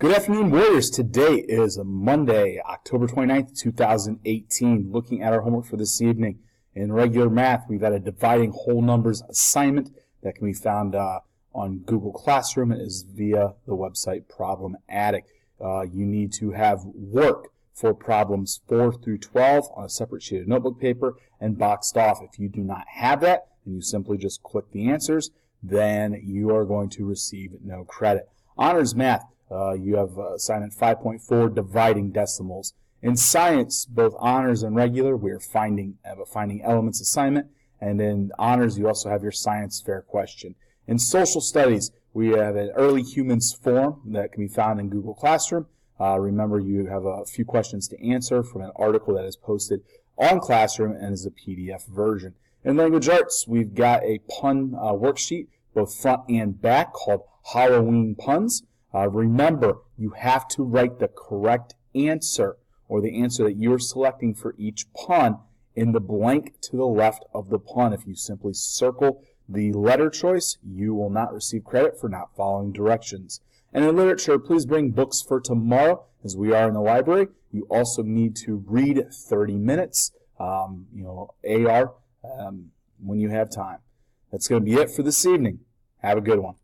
Good afternoon, Warriors. Today is Monday, October 29th, 2018. Looking at our homework for this evening. In regular math, we've got a dividing whole numbers assignment that can be found on Google Classroom. It is via the website Problem Addict. You need to have work for problems 4 through 12 on a separate sheet of notebook paper and boxed off. If you do not have that, and you simply just click the answers, then you are going to receive no credit. Honors Math. You have assignment 5.4, dividing decimals. In science, both honors and regular, we have a finding elements assignment. And in honors, you also have your science fair question. In social studies, we have an early humans form that can be found in Google Classroom. Remember, you have a few questions to answer from an article that is posted on Classroom and is a PDF version. In language arts, we've got a pun worksheet, both front and back, called Halloween Puns. Remember, you have to write the correct answer, or the answer that you're selecting for each pun, in the blank to the left of the pun. If you simply circle the letter choice, you will not receive credit for not following directions. And in literature, please bring books for tomorrow, as we are in the library. You also need to read 30 minutes, AR, when you have time. That's going to be it for this evening. Have a good one.